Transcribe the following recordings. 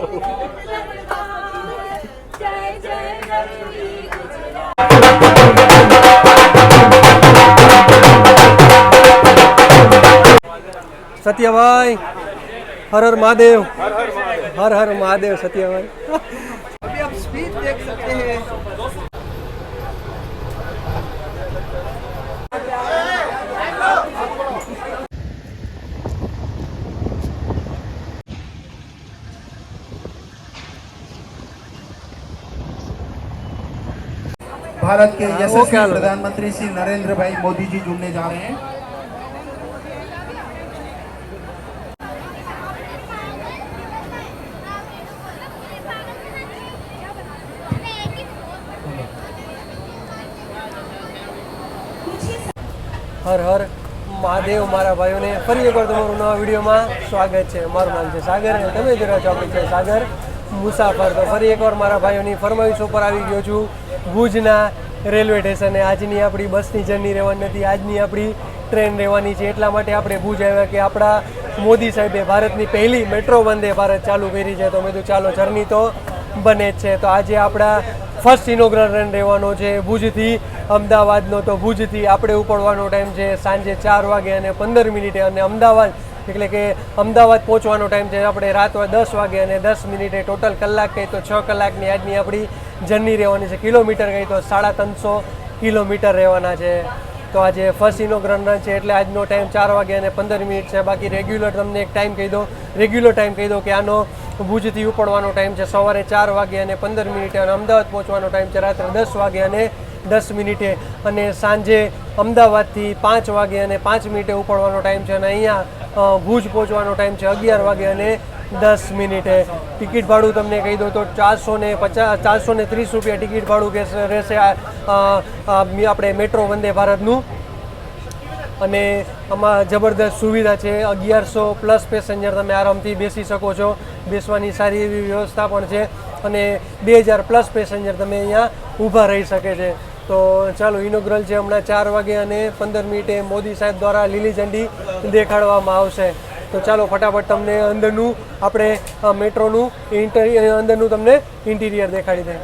सत्या भाई, हर हर महादेव, हर हर महादेव। सत्या भाई अभी आप स्पीड देख सकते हैं। भारत के यशस्वी प्रधानमंत्री श्री नरेंद्र भाई मोदी जी जुड़ने जा रहे हैं। हर हर महादेव मारा भाईओ ने फरी एक बार तमारू नवा विडियो में स्वागत है। मारू नाम है सागर और तमे जोई रह्या छो आपणी चेनल सागर मुसाफर। तो फरी एक बार मारा भाईओनी फरमाईशो पर आवी गयो छुं। भुजना रेलवे स्टेशने आजनी आपणी बसनी जर्नी रहेवानी नथी, आजनी आपणी ट्रेन रहेवानी छे। एटला माटे आपणे भुज आव्या के आपणा मोदी साहेबे भारतनी पहली मेट्रो वंदे भारत चालू करी छे। तो मैं तो चालो जर्नी तो बने ज छे। तो आज आपणा फर्स्ट इनोग्रल रन रहेવાનો છે ભુજથી અમદાવાદનો। તો ભુજથી આપણે ઉપડવાનો ટાઈમ છે સાંજે 4:15 અને અમદાવાદ એટલે કે અમદાવાદ પહોંચવાનો ટાઈમ છે આપણે રાત 10:10 ટોટલ કલાક કહી તો 6 કલાકની આજની આપણી જર્ની રહેવાની છે। કિલોમીટર કહી તો 350 કિલોમીટર રહેવાના છે। તો આજે ફર્સ્ટ ઇનોગ્રલ રન છે એટલે આજનો ટાઈમ 4:15 છે। બાકી રેગ્યુલર તમને એક ટાઈમ કહી દો, રેગ્યુલર ટાઈમ કહી દો કે આનો ભુજથી ઉપડવાનો ટાઈમ છે સવારે 4:15 અને અમદાવાદ પહોંચવાનો ટાઈમ છે રાત્રે 10:10 અને સાંજે અમદાવાદથી 5:05 ઉપડવાનો ટાઈમ છે અને અહીંયા ભુજ પહોંચવાનો ટાઈમ છે 11:10। ટિકિટ ભાડું તમને કહી દો તો 430 રૂપિયા ટિકિટ ભાડું રહેશે આપણે મેટ્રો વંદે ભારતનું। અને આમાં જબરદસ્ત સુવિધા છે, 1100+ પેસેન્જર તમે આરામથી બેસી શકો છો, બેસવાની સારી એવી વ્યવસ્થા પણ છે અને 2000+ પેસેન્જર તમે અહીંયા ઊભા રહી શકે છે। તો ચાલો ઇનોગ્રલ છે હમણાં 4:15 મોદી સાહેબ દ્વારા લીલી ઝંડી દેખાડવામાં આવશે। તો ચાલો ફટાફટ તમને અંદરનું આપણે મેટ્રોનું અંદરનું તમને ઇન્ટિરિયર દેખાડી દઈએ।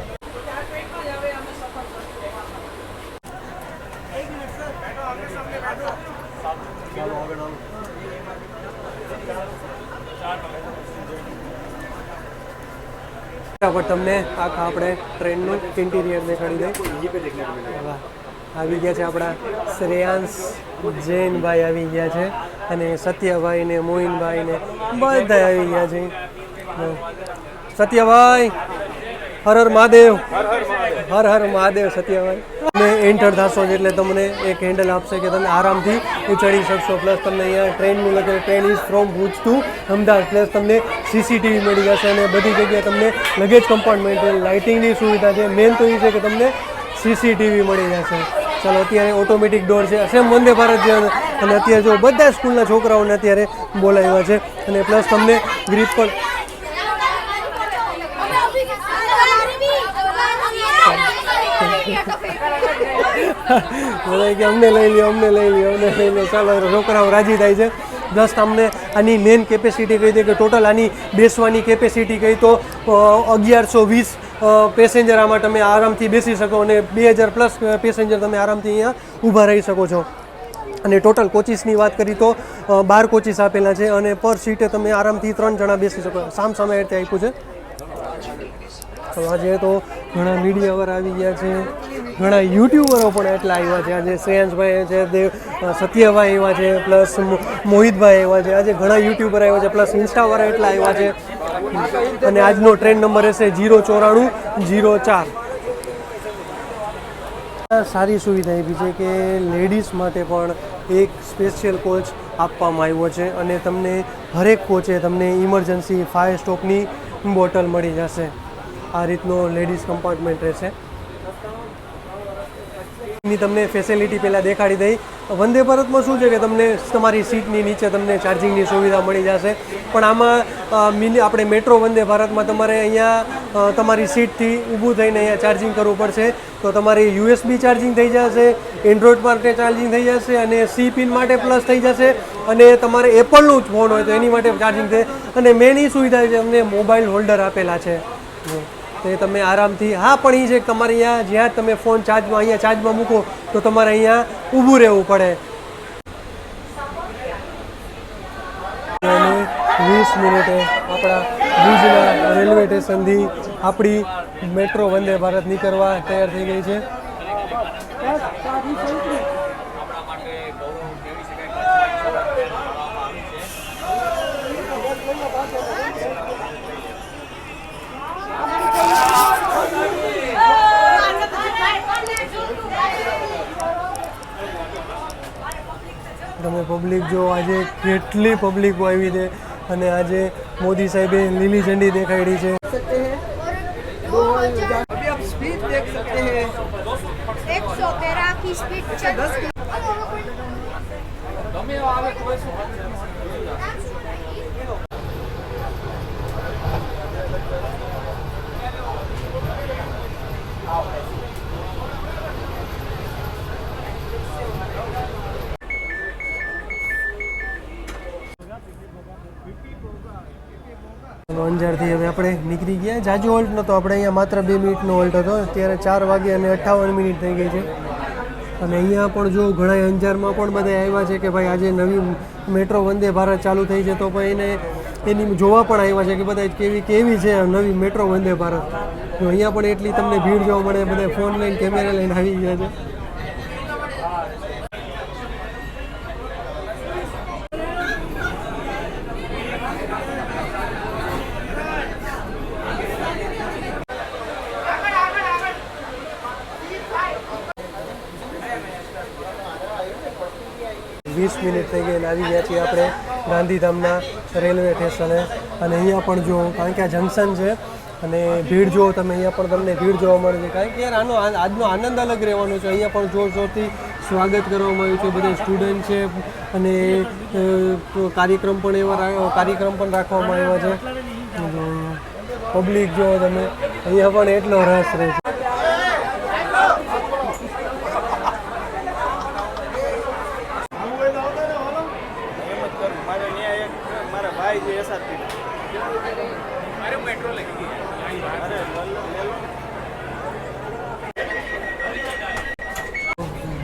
फटाफट तमने आखा આપણે ટ્રેનનું ઇન્ટિરિયર દેખાડી દઈએ। આવી ગયા છે આપણા શ્રેયાંશ જૈનભાઈ આવી ગયા છે અને સત્યભાઈ ને મોહિનભાઈ ને બધા આવી ગયા છે। સત્યભાઈ, હર હર મહાદેવ, હર હર મહાદેવ। સત્યભાઈ તમે એન્ટર થશો એટલે તમને એક હેન્ડલ આપશે કે તમે આરામથી ચડી શકશો। પ્લસ તમને અહીંયા ટ્રેનનું લખેલું train is from Bhuj to Ahmedabad. Plus તમને સીસીટીવી મળી જશે અને બધી જગ્યાએ તમને લગેજ કમ્પાર્ટમેન્ટ લાઇટિંગની સુવિધા છે। મેન તો એ છે કે તમને સીસીટીવી મળી જશે। ચાલો અત્યારે ઓટોમેટિક ડોર છે સેમ વંદે ભારત છે અને અત્યારે જો બધા સ્કૂલના છોકરાઓને અત્યારે બોલાવ્યા છે અને પ્લસ તમને ગ્રીપ પર બોલાય કે અમને લઈ લ્યો, અમને લઈ લ્યો, અમને લઈ લો। ચાલો છોકરાઓ રાજી થાય છે। પ્લસ તમને આની મેન કેપેસિટી કહી દે કે ટોટલ આની બેસવાની કેપેસિટી કહી તો 1120 પેસેન્જર આમાં તમે આરામથી બેસી શકો અને 2000+ પેસેન્જર તમે આરામથી અહીંયા ઊભા રહી શકો છો। અને ટોટલ કોચીસની વાત કરી તો 12 કોચીસ આપેલા છે અને પર સીટે તમે આરામથી 3 જણા બેસી શકો। સામે રીતે આપ્યું છે। તો આજે તો ઘણા મીડિયાવાળા આવી ગયા છે, ઘણા યુટ્યુબરો પણ એટલા આવ્યા છે। આજે શ્રેયાંશભાઈ છે, સત્યભાઈ આવ્યા છે, પ્લસ મોહિતભાઈ આવ્યા છે, આજે ઘણા યુટ્યુબર આવ્યા છે, પ્લસ ઇન્સ્ટાવાળા એટલા આવ્યા છે। અને આજનો ટ્રેન નંબર રહેશે 09404। સારી સુવિધા એવી છે કે લેડીઝ માટે પણ એક સ્પેશિયલ કોચ આપવામાં આવ્યો છે અને તમને હરેક કોચે તમને ઇમરજન્સી ફાયર સ્ટોપની બોટલ મળી જશે। આ રીતનો લેડીઝ કમ્પાર્ટમેન્ટ રહેશે। ની તમને ફેસિલિટી પહેલાં દેખાડી દઈ। વંદે ભારતમાં શું છે કે તમને તમારી સીટની નીચે તમને ચાર્જિંગની સુવિધા મળી જશે, પણ આમાં આપણે મેટ્રો વંદે ભારતમાં તમારે અહીંયા તમારી સીટથી ઊભું થઈને અહીંયા ચાર્જિંગ કરવું પડશે. તો તમારી USB ચાર્જિંગ થઈ જશે, એન્ડ્રોઈડ માટે ચાર્જિંગ થઈ જશે અને C પિન માટે પ્લસ થઈ જશે અને તમારે એપલનું જ ફોન હોય તો એની માટે ચાર્જિંગ છે. અને મેન એ સુવિધા છે અમને મોબાઈલ હોલ્ડર આપેલા છે તો એ તમે આરામથી પણ એ છે કે તમારે અહીંયા જ્યાં તમે ફોન ચાર્જમાં અહીંયા ચાર્જમાં મૂકો તો તમારે અહીંયા ઊભું રહેવું પડે. અને 20 મિનિટે આપણા ભુજના રેલવે સ્ટેશનથી આપણી મેટ્રો વંદે ભારત નીકળવા તૈયાર થઈ ગઈ છે. તમે પબ્લિક જો આજે કેટલી પબ્લિક આવી છે અને આજે મોદી સાહેબે લીલી ઝંડી દેખાડી છે. अभी आप स्पीड देख सकते हैं 113 की स्पीड चल અંજારથી હવે આપણે નીકળી ગયા. જાજુ હોલ્ટ નહોતો, આપણે અહીંયા માત્ર 2 મિનિટનો હોલ્ટ હતો. અત્યારે 4 વાગે અને 58 મિનિટ થઈ ગઈ છે. અને અહીંયા પણ જો ઘણા અંજારમાં પણ બધા આવ્યા છે કે ભાઈ આજે નવી મેટ્રો વંદે ભારત ચાલુ થઈ છે તો ભાઈ એની જોવા પણ આવ્યા છે કે બધા કેવી છે નવી મેટ્રો વંદે ભારત. જો અહીંયા પણ એટલી તમને ભીડ જોવા મળે, બધા ફોન લઈને કેમેરા લઈને આવી ગયા છે. 20 મિનિટ થઈ ગઈ અને આવી ગયા છીએ આપણે ગાંધીધામના રેલવે સ્ટેશને. અને અહીંયા પણ જો કારણ કે આ જંકશન છે અને ભીડ જુઓ તમે, અહીંયા પણ તમને ભીડ જોવા મળે છે કારણ કે યાર આજનો આનંદ અલગ રહેવાનો છે. અહીંયા પણ જોરશોરથી સ્વાગત કરવામાં આવ્યું છે, બધા સ્ટુડન્ટ છે અને કાર્યક્રમ પણ રાખવામાં આવ્યા છે. પબ્લિક જુઓ તમે, અહીંયા પણ એટલો રસ રહે છે.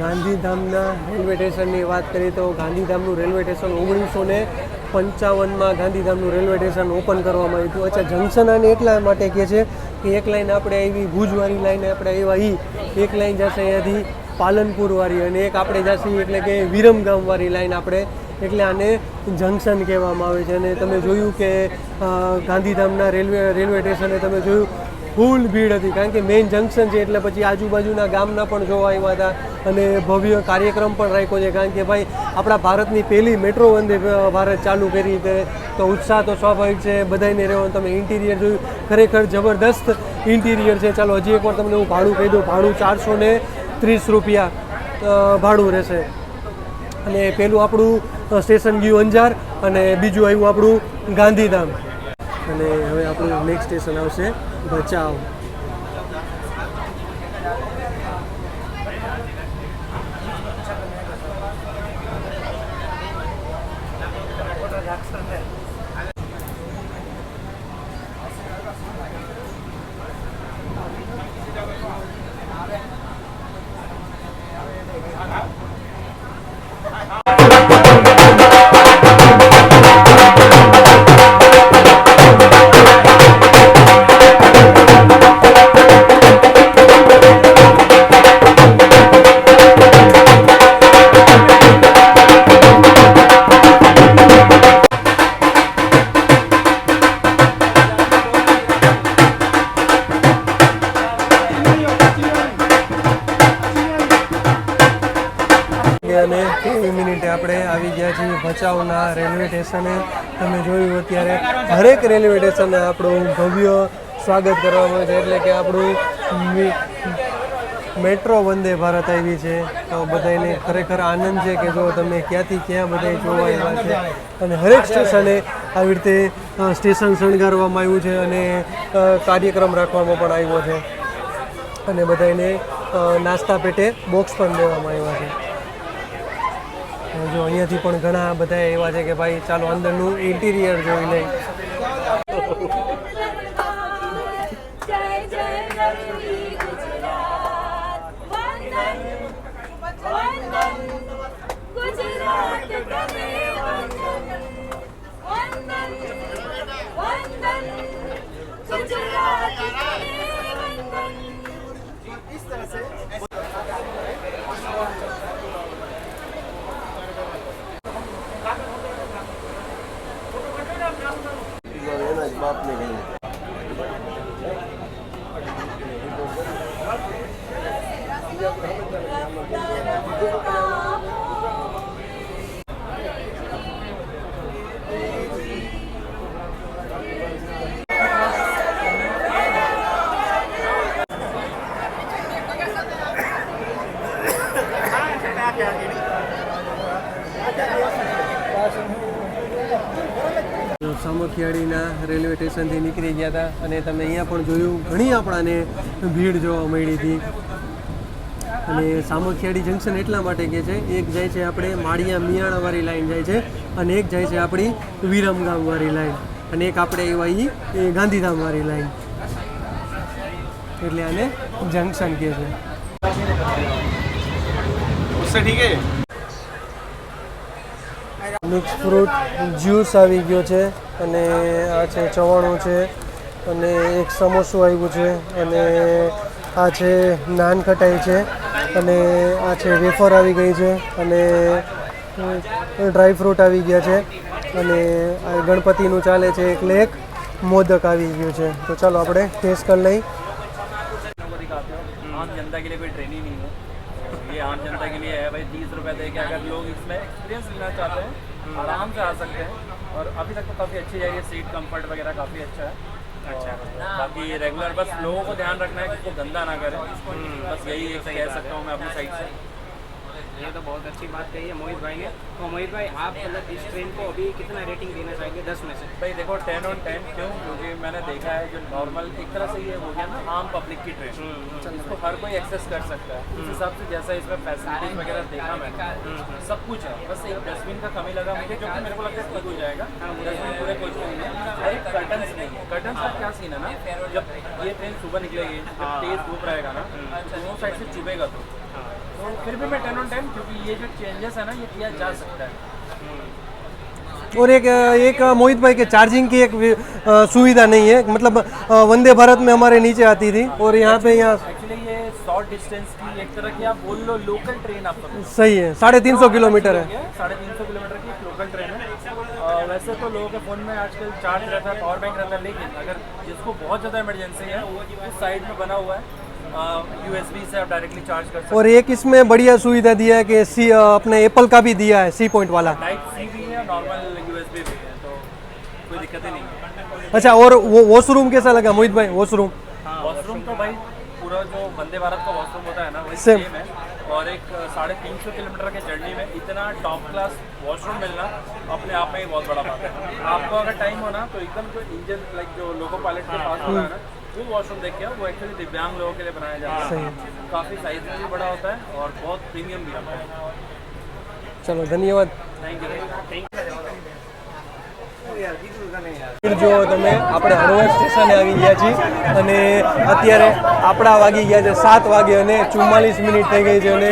ગાંધીધામના રેલવે સ્ટેશનની વાત કરીએ તો ગાંધીધામનું રેલવે સ્ટેશન 1955માં ગાંધીધામનું રેલવે સ્ટેશન ઓપન કરવામાં આવ્યું હતું. અચ્છા, જંકશન આને એટલા માટે કહે છે કે એક લાઈન આપણે આવી ભુજવાળી લાઈન આપણે આવ્યા એક લાઈન જશે અહીંયાથી પાલનપુરવાળી અને એક આપણે જશે એટલે કે વિરમગામવાળી લાઈન આપણે, એટલે આને જંકશન કહેવામાં આવે છે. અને તમે જોયું કે ગાંધીધામના રેલવે સ્ટેશને તમે જોયું ફૂલ ભીડ હતી કારણ કે મેઇન જંકશન છે એટલે પછી આજુબાજુના ગામના પણ જોવા આવ્યા હતા અને ભવ્ય કાર્યક્રમ પણ રાખ્યો છે કારણ કે ભાઈ આપણા ભારતની પહેલી મેટ્રો વંદે ભારત ચાલુ કરી છે તો ઉત્સાહ તો સ્વાભાવિક છે બધાને રહેવાનું. તમે ઇન્ટિરિયર જોયું, ખરેખર જબરદસ્ત ઇન્ટિરિયર છે. ચાલો હજી એકવાર તમને હું ભાડું કહી દઉં. ભાડું 430 રૂપિયા ભાડું રહેશે. અને પહેલું આપણું સ્ટેશન ગયું અંજાર અને બીજું આવ્યું આપણું ગાંધીધામ. અને હવે આપણું નેક્સ્ટ સ્ટેશન આવશે ભચાઉ. અને 20 મિનિટે આપણે આવી ગયા છીએ ભચાઉના રેલવે સ્ટેશને. તમે જોયું અત્યારે દરેક રેલવે સ્ટેશને આપણું ભવ્ય સ્વાગત કરવામાં આવે છે એટલે કે આપણું મેટ્રો વંદે ભારત આવી છે. તો બધાને ખરેખર આનંદ છે કે જો તમે ક્યાંથી ક્યાં બધા જોવા આવ્યા છે અને હરેક સ્ટેશને આવી રીતે સ્ટેશન શણગારવામાં આવ્યું છે અને કાર્યક્રમ રાખવામાં પણ આવ્યો છે અને બધાને નાસ્તા પેટે બોક્સ પણ દેવામાં આવ્યા છે. જો અહીંયાથી પણ ઘણા બધા એવા છે કે ભાઈ ચાલો અંદરનું ઇન્ટિરિયર જોઈ લઈ. સામખિયાળીના રેલવે સ્ટેશનથી નીકળી ગયા હતા અને તમે અહીંયા પણ જોયું ઘણી આપણાને ભીડ જોવા મળી હતી. અને સામખિયાળી જંકશન એટલા માટે કે છે, એક જાય છે આપણે માળિયા મિયાણાવાળી લાઈન જાય છે અને એક જાય છે આપણી વિરમગામવાળી લાઈન અને એક આપણે એવા એ ગાંધીધામવાળી લાઈન, એટલે આને જંકશન કહે છે. મિક્સ ફ્રૂટ જ્યુસ આવી ગયો છે અને આ છે ચવાણું છે અને એક સમોસું આવ્યું છે અને આ છે નાન ખટાઈ છે અને આ છે વેફર આવી ગઈ છે અને ડ્રાય ફ્રૂટ આવી ગયા છે અને આ ગણપતિનું ચાલે છે એટલે એક મોદક આવી ગયું છે. તો ચાલો આપણે ટેસ્ટ કરી લઈ. आम जनता के लिए कोई ट्रेनिंग नहीं है, ये आम जनता के लिए है भाई. 30 रुपए दे के अगर लोग इसमें एक्सपीरियंस लेना चाहते हैं आराम से आ सकते हैं. और अभी तक तो काफ़ी अच्छी है, ये सीट कंफर्ट वगैरह काफ़ी अच्छा है. अच्छा, बाकी रेगुलर बस लोगों को ध्यान रखना है कि उसको गंदा ना करें, बस यही एक कह सकता हूँ मैं अपनी साइड से. ये तो बहुत अच्छी बात कही है मोहित भाई ने. तो मोहित भाई आप मतलब इस ट्रेन को अभी कितना रेटिंग देना चाहेंगे 10 में से? भाई देखो 10 on 10 क्यों, क्योंकि मैंने देखा है जो नॉर्मल एक तरह से ये हो गया ना आम पब्लिक की ट्रेन, इसको हर कोई एक्सेस कर सकता है. उस हिसाब से जैसा इसमें फैसिलिटीज वगैरह देखा मैंने सब कुछ है. बस एक डस्टबिन का कमी लगा मुझे, जो कि मेरे को लगता है ठीक हो जाएगा. डस्टबिन पूरे कुछ नहीं है और एक कर्टन्स नहीं है. कर्टन्स का क्या सीन है ना, जब ये ट्रेन सुबह निकलेगी जब तेज धूप रहेगा ना दोनों साइड से चुभेगा तो फिर भी मैं 10 on 10 क्योंकि ये जो चेंजेस है ना ये किया जा सकता है. और एक मोहित भाई के चार्जिंग की एक सुविधा नहीं है, मतलब वंदे भारत में हमारे नीचे आती थी और यहाँ पे एक्चुअली ये शॉर्ट डिस्टेंस की एक तरह की आप बोल लो लोकल ट्रेन आप सही है. 350 किलोमीटर है. 350 किलोमीटर की एक लोकल ट्रेन है. वैसे तो लोगों के फ़ोन में आजकल चार्ज रहता है, पावर बैंक रहता है, लेकिन अगर जिसको बहुत ज़्यादा इमरजेंसी है उस साइड में बना हुआ है USB से आप डायरेक्टली चार्ज कर सकते हैं. और एक इसमें बढ़िया सुविधा दिया है कि अपने एप्पल का भी दिया है C पॉइंट वाला. टाइप C भी है, नॉर्मल USB भी है, तो कोई दिक्कत ही नहीं है. अच्छा, और वो वॉशरूम कैसा लगा मोहित भाई? वॉशरूम तो भाई पूरा जो वंदे भारत का वॉशरूम होता है ना वही सेम है. और एक 350 किलोमीटर के जर्नी में इतना टॉप क्लास वॉशरूम मिलना अपने आप में ही बहुत बड़ा बात है. आपको अगर टाइम हो ना तो एकदम जो इंजन लाइक जो लोको पायलट के पास होता है ना वो वॉशरूम देखिए, वो एक्चुअली दिव्यांग लोगों के लिए बनाया जाता है. काफ़ी साइज में भी बड़ा होता है और बहुत प्रीमियम भी होता है. चलो धन्यवाद. Thank you. જો તમે આપણે હળવદ સ્ટેશને આવી ગયા છીએ અને અત્યારે આપણા વાગી ગયા છે 7 વાગે અને 44 મિનિટ થઈ ગઈ છે અને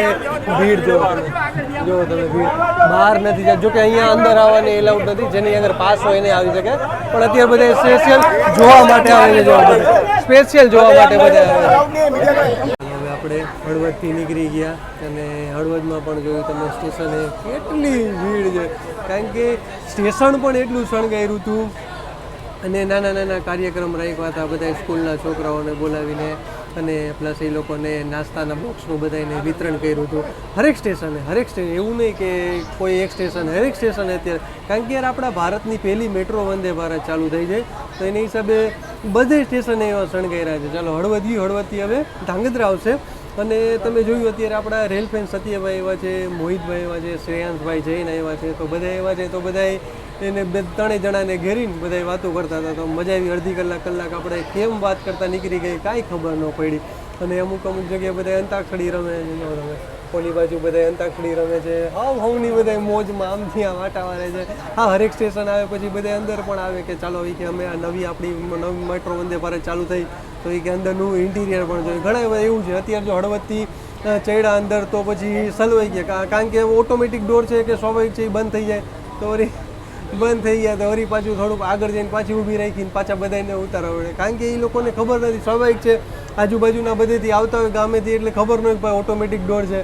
ભીડ જો તમે ભીડ બહાર નથી જાય. જો કે અહીંયા અંદર આવવાની એલાઉડ નથી, જેની અંદર પાસ હોય એને આવી શકે, પણ અત્યારે બધા સ્પેશિયલ જોવા માટે આવે છે. સ્પેશિયલ જોવા માટે બધા આવે છે. હવે આપણે હળવદથી નીકળી ગયા અને હળવદમાં પણ જોયું તમે સ્ટેશને કેટલી ભીડ છે, કારણ કે સ્ટેશન પણ એટલું શણગાર્યું હતું અને નાના નાના કાર્યક્રમ રાખ્યા હતા. બધા સ્કૂલના છોકરાઓને બોલાવીને અને પ્લસ એ લોકોને નાસ્તાના બોક્સનું બધાને વિતરણ કર્યું હતું. હરેક સ્ટેશન એવું નહીં કે કોઈ એક સ્ટેશન, હરેક સ્ટેશન અત્યારે, કારણ કે યાર આપણા ભારતની પહેલી મેટ્રો વંદે ભારત ચાલુ થઈ છે તો એની હિસાબે બધે સ્ટેશને એવા શણગાર્યા છે. ચાલો હળવદથી હવે ધાંગધ્રા આવશે અને તમે જોયું અત્યારે આપણા રેલ ફેન સત્યભાઈ એવા છે, મોહિતભાઈ એવા છે, શ્રેયાંશભાઈ જૈન એવા છે, તો બધા એવા છે તો બધાએ એને ત્રણેય જણાને ઘેરીને બધા વાતો કરતા હતા. તો મજા આવી. અડધી કલાક આપણે કેમ વાત કરતા નીકળી ગઈ કાંઈ ખબર ન પડી. અને અમુક જગ્યાએ બધા અંતાક્ષરી રમે છે, ન રમે. ઓલી બાજુ બધા અંતાક્ષરી રમે છે. હવની બધા મોજમાં આમથી આમ આટા મારે છે. હા, હરેક સ્ટેશન આવે પછી બધા અંદર પણ આવે કે ચાલો કે અમે આ નવી મેટ્રો વંદે ભારત ચાલુ થઈ તો એ કે અંદરનું ઇન્ટિરિયર પણ જોઈએ. ઘણા બધા એવું છે. અત્યારે જો હળવદથી ચડ્યા અંદર તો પછી સલવાઈ ગયા, કારણ કે ઓટોમેટિક ડોર છે કે સ્વાભાવિક છે એ બંધ થઈ જાય તો વળી બંધ થઈ ગયા તો વળી પાછું થોડુંક આગળ જઈને પાછી ઊભી રાખીને પાછા બધાને ઉતારવા પડે, કારણ કે એ લોકોને ખબર નથી. સ્વાભાવિક છે, આજુબાજુના બધેથી આવતા હોય ગામેથી એટલે ખબર ન હોય કે ભાઈ ઓટોમેટિક ડોર છે.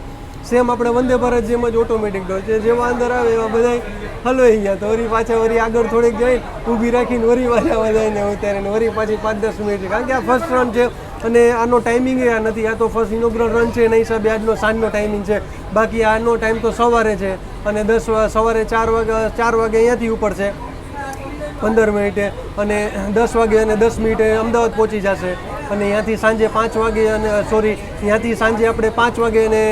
સેમ આપણે વંદે ભારત જેમ જ ઓટોમેટિક ડોર છે, જેવા અંદર આવે એવા બધા હલવાઈ ગયા તો વળી પાછા વળી આગળ થોડીક જઈને ઊભી રાખીને વળી પાછા બધાને ઉતારીને વળી પાછી 5-10 મિનિટ છે, કારણ કે આ ફર્સ્ટ રન છે અને આનો ટાઈમિંગ એ નથી. આ તો ફર્સ્ટ ઇનોગ્રલ રન છે એના હિસાબે આજનો સાંજનો ટાઈમિંગ છે. બાકી આનો ટાઈમ તો સવારે છે અને સવારે 4 વાગે અહીંયાથી ઉપર છે 15 મિનિટે અને 10 વાગે અને 10 મિનિટે અમદાવાદ પહોંચી જશે. અને અહીંયાથી સાંજે 5 વાગે અને અહીંયાથી સાંજે આપણે 5 વાગે અને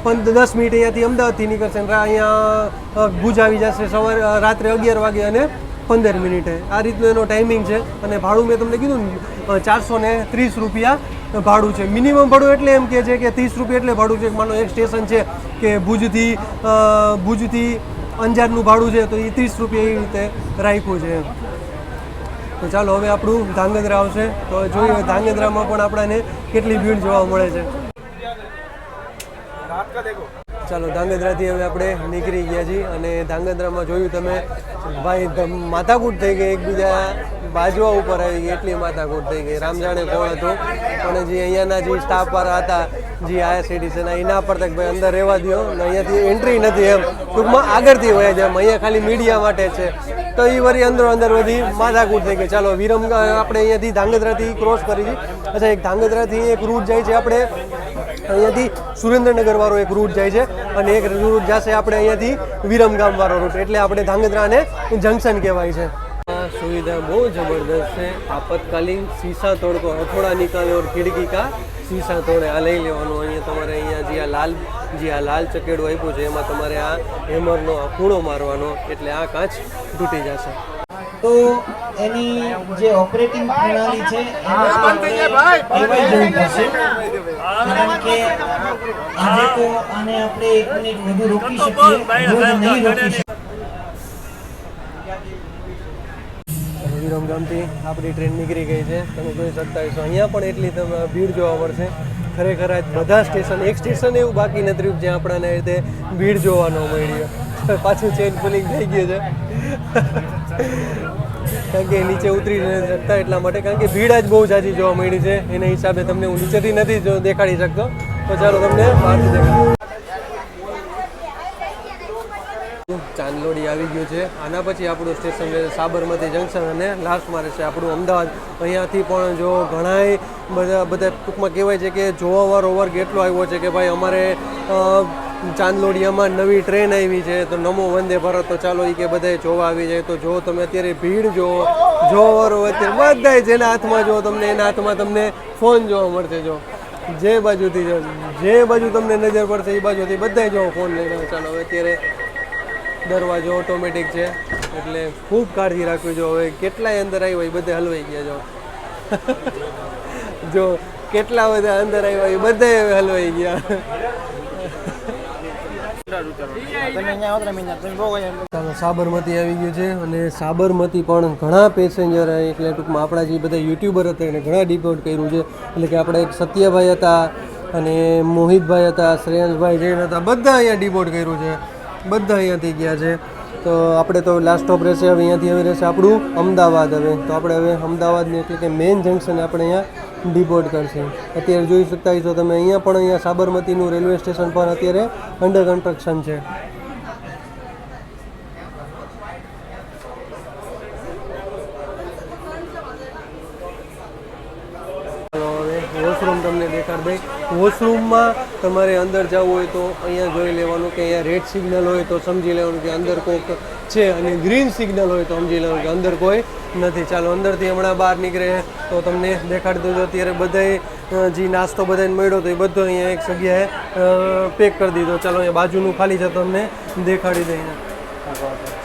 10 મિનિટે અહીંયાથી અમદાવાદથી નીકળશે અને અહીંયા ભુજ આવી જશે સવારે રાત્રે 11 વાગે અને 15 મિનિટે. આ રીતનું એનો ટાઈમિંગ છે. અને ભાડું મેં તમને કીધું ને 430 રૂપિયા ભાડું છે. મિનિમમ ભાડું એટલે એમ કે છે કે 30 રૂપિયા એટલે ભાડું છે. માનો એક સ્ટેશન છે કે ભુજથી અંજારનું ભાડું છે તો એ 30 રૂપિયા એ રીતે રાખ્યું છે. તો ચાલો હવે આપણું ધાંગધ્રા આવશે તો જોઈએ ધાંગધ્રામાં પણ આપણને કેટલી ભીડ જોવા મળે છે. ચાલો ધાંગધ્રાથી હવે આપણે નીકળી ગયા છીએ અને ધાંગધ્રામાં જોયું તમે ભાઈ માથાકૂટ થઈ ગઈ, એકબીજા બાજવા ઉપર આવી ગઈ, એટલી માથાકૂટ થઈ ગઈ. રામ જાણે કોણ હતું પણ જે અહીંયાના જે સ્ટાફવાળા હતા જે IRCTCના એ ના પડતા કે ભાઈ અંદર રહેવા દો ને અહીંયાથી એન્ટ્રી નથી, એમ ટૂંકમાં આગળથી વયા જાય, અહીંયા ખાલી મીડિયા માટે છે. તો એ વળી અંદર બધી માથાકૂટ થઈ ગઈ. ચાલો વિરમ આપણે અહીંયાથી ધાંગધ્રાથી ક્રોસ કરી છે. અચ્છા, એક ધાંગધ્રાથી એક રૂટ જાય છે આપણે અહીંયાથી સુરેન્દ્રનગર વાળો એક રૂટ જાય છે અને એક રૂટ જશે આપણે અહીંયાથી વિરમગામ વાળો રૂટ, એટલે આપણે ધાંગધ્રાને જંકશન કહેવાય છે. આ સુવિધા બહુ જબરદસ્ત છે. આપાતકાલીન शीशा तोड़ को हथौड़ा निकाले और खिड़की का शीशा तोड़े. આ લઈ લેવાનું. અહીંયા તમારે અહીંયા જે આ લાલ ચકેડું આપ્યું છે એમાં તમારે આ હેમરનો આ ખૂણો મારવાનો એટલે આ કાચ તૂટી જશે. તો એની જે ઓપરેટિંગ પ્રણાલી છે એમાં કહેવાય જવું પડશે, કારણ કે આજે તો આને આપણે 1 મિનિટ વધુ રોકી શકીએ, રોજ નહીં રોકી શકીએ. વિરમગામથી આપણી ટ્રેન નીકળી ગઈ છે. તમે જોઈ શકતા હશો અહીંયા પણ એટલી તમે ભીડ જોવા મળશે. ખરેખર આજ બધા સ્ટેશન, એક સ્ટેશન એવું બાકી નથી રહ્યું જ્યાં આપણને એ રીતે ભીડ જોવા ન મળી. પાછું ચેન પુલિંગ થઈ ગયું છે કારણ કે નીચે ઉતરી નથી શકતા એટલા માટે, કારણ કે ભીડ આજ બહુ જાજી જોવા મળી છે. એના હિસાબે તમને હું નીચેથી નથી દેખાડી શકતો. તો ચાલો તમને બહારથી દેખાડું. ચાંદલોડી આવી ગયું છે. આના પછી આપણું સ્ટેશન છે સાબરમતી જંકશન અને લાસ્ટમાં રહેશે આપણું અમદાવાદ. અહીંયાથી પણ જો ઘણાય બધા ટૂંકમાં કહેવાય છે કે જોવાવાળો વર્ગ એટલો આવ્યો છે કે ભાઈ અમારે ચાંદલોડિયામાં નવી ટ્રેન આવી છે તો નમો વંદે ભારત, તો ચાલો એ કે બધા જોવા આવી જાય. તો જો તમે અત્યારે ભીડ જોવાવાળો અત્યારે બધા જેના હાથમાં જો તમને એના હાથમાં તમને ફોન જોવા મળશે. જો જે બાજુ તમને નજર પડશે એ બાજુથી બધા જો ફોન લઈને. ચાલો હવે અત્યારે દરવાજો ઓટોમેટિક છે એટલે ખૂબ કાળજી રાખવી. જો હવે કેટલાય અંદર આવ્યા એ બધા હલવાઈ ગયા. જો કેટલા બધા અંદર આવ્યા એ બધા હવે હલવાઈ ગયા. ચાલો સાબરમતી આવી ગયું છે અને સાબરમતી પણ ઘણા પેસેન્જર એટલે ટૂંકમાં આપણા જે બધા યુટ્યુબર હતા એને ઘણા ડિપોર્ટ કર્યું છે. એટલે કે આપણે એક સત્યભાઈ હતા અને મોહિતભાઈ હતા, શ્રેયાંશભાઈ જૈન હતા, બધા અહીંયા ડિપોર્ટ કર્યું છે. બધા અહીંયાથી ગયા છે. તો આપણે તો લાસ્ટ સ્ટોપ રહેશે હવે અહીંયાથી હવે રહેશે આપણું અમદાવાદ. હવે તો આપણે હવે અમદાવાદની એટલે કે મેઇન જંકશન આપણે અહીંયા ડિપોર્ટ કરશે. અત્યારે જોઈ શકતા હશો તમે અહીંયા પણ અહીંયા સાબરમતીનું રેલવે સ્ટેશન પણ અત્યારે અંડર કન્સ્ટ્રક્શન છે. વોશરૂમ તમને દેખાડ દઈ. વોશરૂમમાં તમારે અંદર જવું હોય તો અહીંયા જોઈ લેવાનું કે અહીંયા રેડ સિગ્નલ હોય તો સમજી લેવાનું કે અંદર કોઈક છે અને ગ્રીન સિગ્નલ હોય તો સમજી લેવાનું કે અંદર કોઈ નથી. ચાલો અંદરથી હમણાં બહાર નીકળે તો તમને દેખાડી દઉં. અત્યારે બધાય જે નાસ્તો બધાને મળ્યો તો એ બધો અહીંયા એક જગ્યાએ પેક કરી દીધો. ચાલો અહીંયા બાજુનું ખાલી છે તમને દેખાડી દઈએ.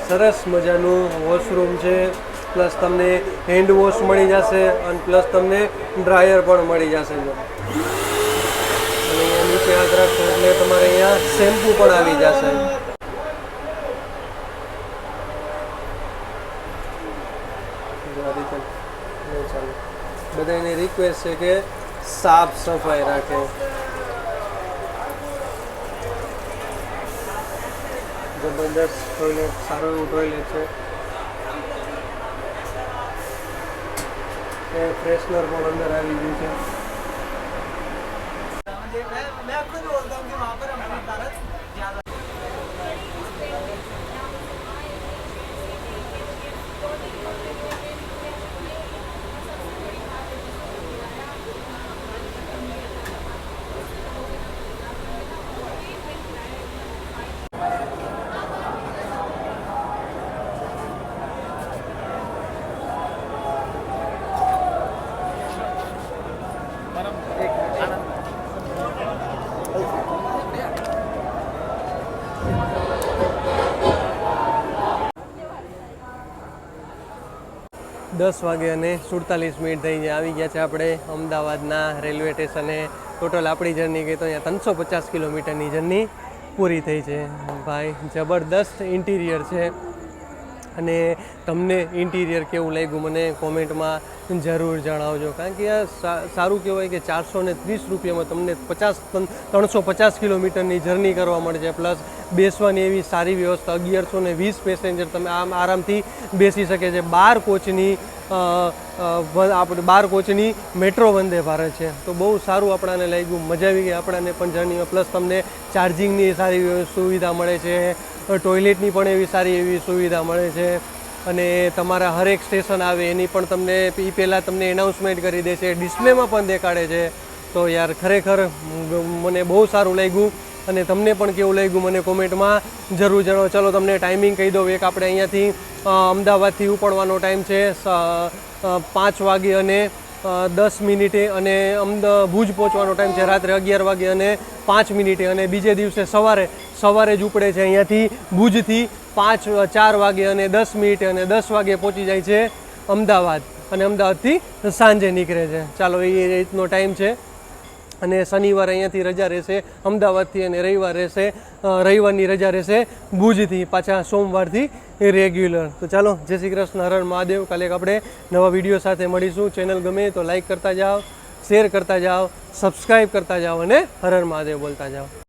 સરસ મજાનું વોશરૂમ છે, પ્લસ તમને હેન્ડ વોશ મળી જશે અને પ્લસ તમને ડ્રાયર પણ મળી જશે. જો અને અહીંયા નીચે હાથ રાખશો એટલે તમારે અહીંયા શેમ્પૂ પણ આવી જશે. બધાને રિક્વેસ્ટ છે કે સાફ સફાઈ રાખે. જબરદસ્ત ટોયલેટ, સારું એવું ટોયલેટ છે. ફ્રેશનર પણ અંદર આવી ગયું છે. દસ વાગે અને 47 મિનિટ થઈ ગયા, આવી ગયા છે આપણે અમદાવાદના રેલવે સ્ટેશને. ટોટલ આપણી જર્ની ગઈ તો અહીંયા 350 કિલોમીટરની જર્ની પૂરી થઈ છે. ભાઈ જબરદસ્ત ઇન્ટિરિયર છે અને તમને ઇન્ટિરિયર કેવું લાગ્યું મને કોમેન્ટમાં જરૂર જણાવજો. કારણ કે આ સારું કહેવાય કે 430 રૂપિયામાં તમને 350 કિલોમીટરની જર્ની કરવા મળે છે. પ્લસ બેસવાની એવી સારી વ્યવસ્થા, 1120 પેસેન્જર તમે આમ આરામથી બેસી શકે છે. 12 કોચની આપણે 12 કોચની મેટ્રો વંદે ભારત છે. તો બહુ સારું આપણાને લાગ્યું, મજા આવી ગઈ આપણાને પણ જર્નીમાં. પ્લસ તમને ચાર્જિંગની સારી સુવિધા મળે છે, ટોયલેટની પણ એવી સારી એવી સુવિધા મળે છે અને તમારા હરેક સ્ટેશન આવે એની પણ તમને એ પહેલાં તમને એનાઉન્સમેન્ટ કરી દે છે, ડિસ્પ્લેમાં પણ દેખાડે છે. તો યાર ખરેખર મને બહુ સારું લાગ્યું અને તમને પણ કેવું લાગ્યું મને કોમેન્ટમાં જરૂર જણાવો. ચલો તમને ટાઈમિંગ કહી દઉં. એક આપણે અહીંયાથી અમદાવાદથી ઉપડવાનો ટાઈમ છે 5 વાગે અને 10 મિનિટે અને ભુજ પહોંચવાનો ટાઈમ છે રાત્રે 11 વાગે અને 5 મિનિટે. અને બીજે દિવસે સવારે જ ઉપડે છે અહીંયાથી ભુજથી 4 વાગે અને 10 મિનિટે અને 10 વાગે પહોંચી જાય છે અમદાવાદ અને અમદાવાદથી સાંજે નીકળે છે. ચાલો એ રીતનો ટાઈમ છે. અને શનિવાર અહીંયાથી રજા રહેશે અમદાવાદથી અને રવિવાર રહેશે રવિવારની રજા રહેશે ભુજથી, પાછા સોમવારથી રેગ્યુલર. તો ચાલો જય શ્રી કૃષ્ણ, હર હર મહાદેવ. કાલે આપણે નવા વિડીયો સાથે મળીશું. ચેનલ ગમે તો લાઈક કરતા જાઓ, શેર કરતા જાઓ, સબસ્ક્રાઈબ કરતા જાઓ અને હર હર મહાદેવ બોલતા જાઓ.